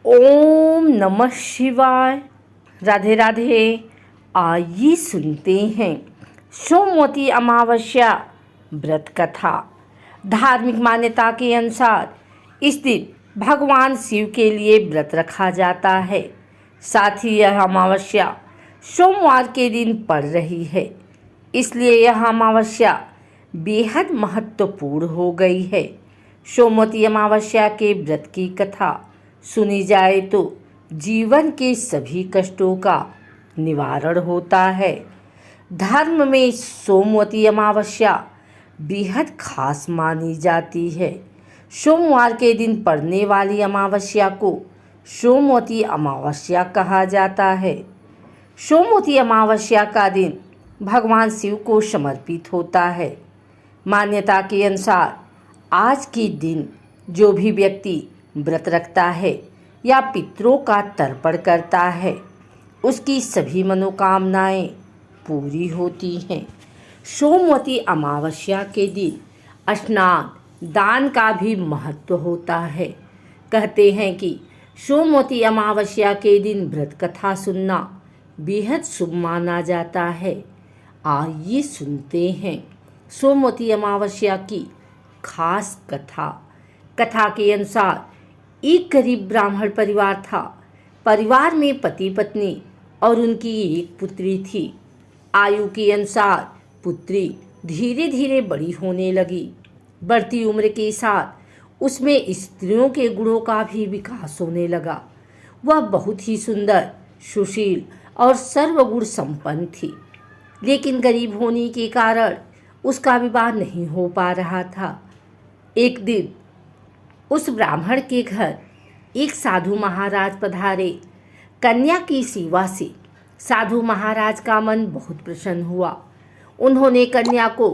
ओम नमः शिवाय। राधे राधे। आइए सुनते हैं सोमवती अमावस्या व्रत कथा। धार्मिक मान्यता के अनुसार इस दिन भगवान शिव के लिए व्रत रखा जाता है। साथ ही यह अमावस्या सोमवार के दिन पड़ रही है, इसलिए यह अमावस्या बेहद महत्वपूर्ण हो गई है। सोमवती अमावस्या के व्रत की कथा सुनी जाए तो जीवन के सभी कष्टों का निवारण होता है। धर्म में सोमवती अमावस्या बेहद खास मानी जाती है। सोमवार के दिन पड़ने वाली अमावस्या को सोमवती अमावस्या कहा जाता है। सोमवती अमावस्या का दिन भगवान शिव को समर्पित होता है। मान्यता के अनुसार आज के दिन जो भी व्यक्ति व्रत रखता है या पितरों का तर्पण करता है, उसकी सभी मनोकामनाएं पूरी होती हैं। सोमवती अमावस्या के दिन स्नान दान का भी महत्व होता है। कहते हैं कि सोमवती अमावस्या के दिन व्रत कथा सुनना बेहद शुभ माना जाता है। आइए सुनते हैं सोमवती अमावस्या की खास कथा। कथा के अनुसार एक गरीब ब्राह्मण परिवार था। परिवार में पति पत्नी और उनकी एक पुत्री थी। आयु के अनुसार पुत्री धीरे धीरे बड़ी होने लगी। बढ़ती उम्र के साथ उसमें स्त्रियों के गुणों का भी विकास होने लगा। वह बहुत ही सुंदर, सुशील और सर्वगुण संपन्न थी, लेकिन गरीब होने के कारण उसका विवाह नहीं हो पा रहा था। एक दिन उस ब्राह्मण के घर एक साधु महाराज पधारे। कन्या की सेवा से साधु महाराज का मन बहुत प्रसन्न हुआ। उन्होंने कन्या को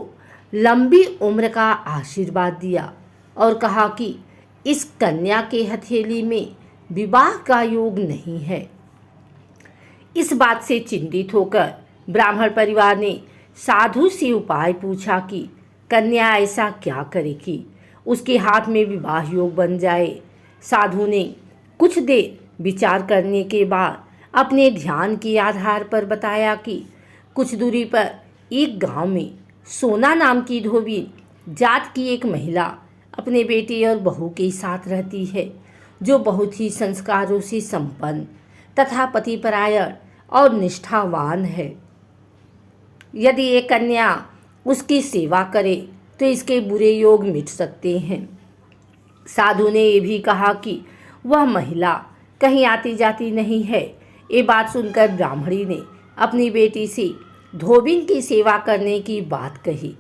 लंबी उम्र का आशीर्वाद दिया और कहा कि इस कन्या के हथेली में विवाह का योग नहीं है। इस बात से चिंतित होकर ब्राह्मण परिवार ने साधु से उपाय पूछा कि कन्या ऐसा क्या करे कि उसके हाथ में विवाह योग बन जाए। साधु ने कुछ देर विचार करने के बाद अपने ध्यान के आधार पर बताया कि कुछ दूरी पर एक गांव में सोना नाम की धोबी जात की एक महिला अपने बेटे और बहू के साथ रहती है, जो बहुत ही संस्कारों से संपन्न तथा पतिपरायण और निष्ठावान है। यदि एक कन्या उसकी सेवा करे तो इसके बुरे योग मिट सकते हैं। साधु ने यह भी कहा कि वह महिला कहीं आती जाती नहीं है। ये बात सुनकर ब्राह्मणी ने अपनी बेटी से धोबिन की सेवा करने की बात कही।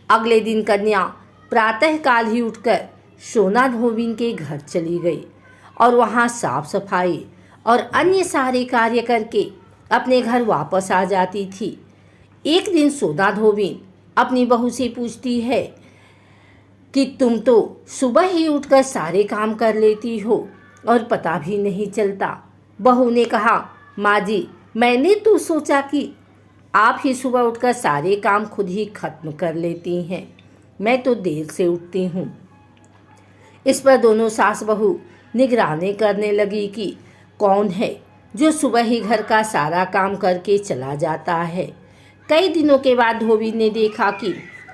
अगले दिन कन्या प्रातःकाल ही उठकर सोना धोबिन के घर चली गई और वहां साफ सफाई और अन्य सारे कार्य करके अपने घर वापस आ जाती थी। एक दिन सोना धोबिन अपनी बहू से पूछती है कि तुम तो सुबह ही उठकर सारे काम कर लेती हो और पता भी नहीं चलता। बहू ने कहा, माँ जी, मैंने तो सोचा कि आप ही सुबह उठकर सारे काम खुद ही खत्म कर लेती हैं। मैं तो देर से उठती हूँ। इस पर दोनों सास बहू निगरानी करने लगी कि कौन है जो सुबह ही घर का सारा काम करके चला जाता है। कई दिनों के बाद धोबी ने देखा कि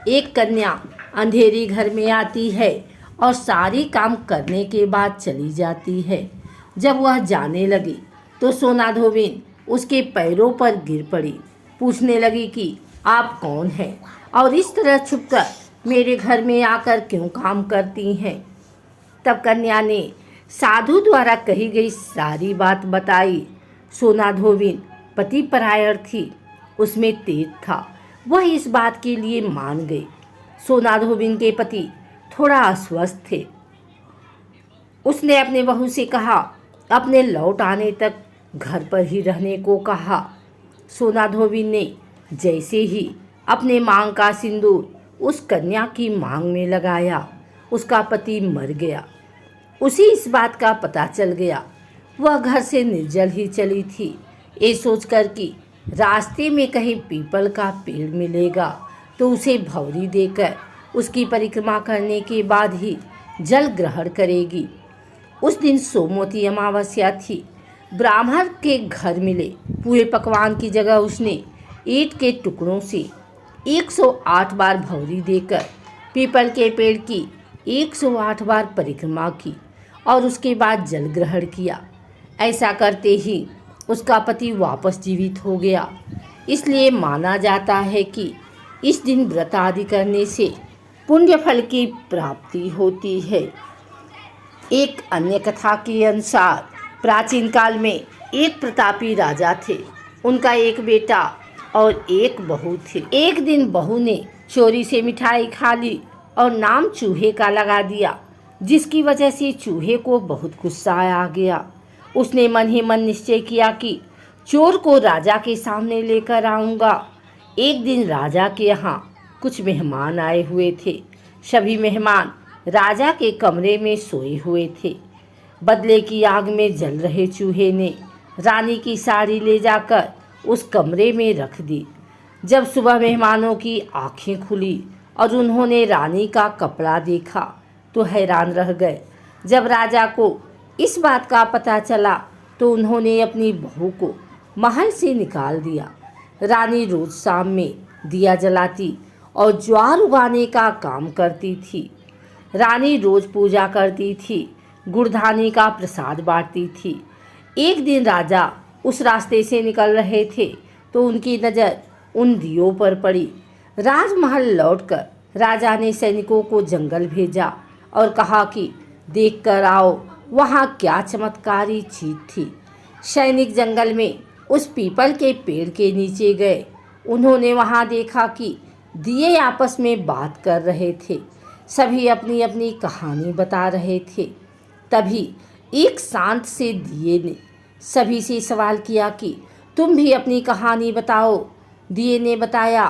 एक कन्या अंधेरी घर में आती है और सारी काम करने के बाद चली जाती है। जब वह जाने लगी तो सोना धोबिन उसके पैरों पर गिर पड़ी। पूछने लगी कि आप कौन हैं और इस तरह छुपकर मेरे घर में आकर क्यों काम करती हैं। तब कन्या ने साधु द्वारा कही गई सारी बात बताई। सोना धोबिन पतिपरायण थी, उसमें तेज था। वह इस बात के लिए मान गई। सोना धोबिन के पति थोड़ा अस्वस्थ थे। उसने अपने बहू से कहा, अपने लौट आने तक घर पर ही रहने को कहा। सोना धोबिन ने जैसे ही अपने मांग का सिंदूर उस कन्या की मांग में लगाया, उसका पति मर गया। उसी इस बात का पता चल गया। वह घर से निर्जल ही चली थी, ये सोचकर कि रास्ते में कहीं पीपल का पेड़ मिलेगा तो उसे भौरी देकर उसकी परिक्रमा करने के बाद ही जल ग्रहण करेगी। उस दिन सोमवती अमावस्या थी। ब्राह्मण के घर मिले पूरे पकवान की जगह उसने ईंट के टुकड़ों से 108 बार भौरी देकर पीपल के पेड़ की 108 बार परिक्रमा की और उसके बाद जल ग्रहण किया। ऐसा करते ही उसका पति वापस जीवित हो गया। इसलिए माना जाता है कि इस दिन व्रत आदि करने से पुण्य फल की प्राप्ति होती है। एक अन्य कथा के अनुसार प्राचीन काल में एक प्रतापी राजा थे। उनका एक बेटा और एक बहू थी। एक दिन बहू ने चोरी से मिठाई खा ली और नाम चूहे का लगा दिया, जिसकी वजह से चूहे को बहुत गुस्सा आ गया। उसने मन ही मन निश्चय किया कि चोर को राजा के सामने लेकर आऊँगा। एक दिन राजा के यहाँ कुछ मेहमान आए हुए थे। सभी मेहमान राजा के कमरे में सोए हुए थे। बदले की आग में जल रहे चूहे ने रानी की साड़ी ले जाकर उस कमरे में रख दी। जब सुबह मेहमानों की आंखें खुली और उन्होंने रानी का कपड़ा देखा तो हैरान रह गए। जब राजा को इस बात का पता चला तो उन्होंने अपनी बहू को महल से निकाल दिया। रानी रोज शाम में दिया जलाती और ज्वार उगाने का काम करती थी। रानी रोज पूजा करती थी, गुड़धानी का प्रसाद बांटती थी। एक दिन राजा उस रास्ते से निकल रहे थे तो उनकी नज़र उन दियों पर पड़ी। राजमहल लौटकर राजा ने सैनिकों को जंगल भेजा और कहा कि देख कर आओ वहाँ क्या चमत्कारी चीज थी। सैनिक जंगल में उस पीपल के पेड़ के नीचे गए। उन्होंने वहाँ देखा कि दिए आपस में बात कर रहे थे। सभी अपनी अपनी कहानी बता रहे थे। तभी एक शांत से दिए ने सभी से सवाल किया कि तुम भी अपनी कहानी बताओ। दिए ने बताया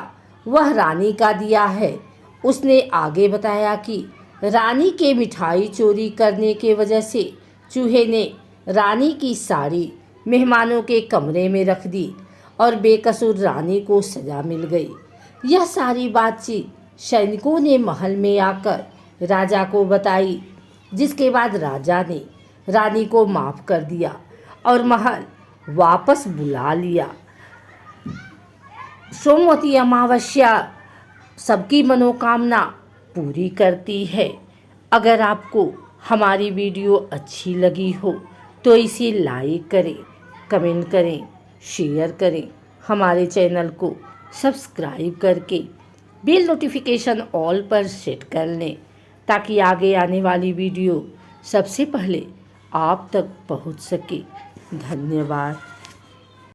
वह रानी का दिया है। उसने आगे बताया कि रानी के मिठाई चोरी करने के वजह से चूहे ने रानी की साड़ी मेहमानों के कमरे में रख दी और बेकसूर रानी को सजा मिल गई। यह सारी बातचीत सैनिकों ने महल में आकर राजा को बताई, जिसके बाद राजा ने रानी को माफ़ कर दिया और महल वापस बुला लिया। सोमवती अमावस्या सबकी मनोकामना पूरी करती है। अगर आपको हमारी वीडियो अच्छी लगी हो तो इसे लाइक करें, कमेंट करें, शेयर करें। हमारे चैनल को सब्सक्राइब करके बेल नोटिफिकेशन ऑल पर सेट कर लें ताकि आगे आने वाली वीडियो सबसे पहले आप तक पहुंच सके। धन्यवाद।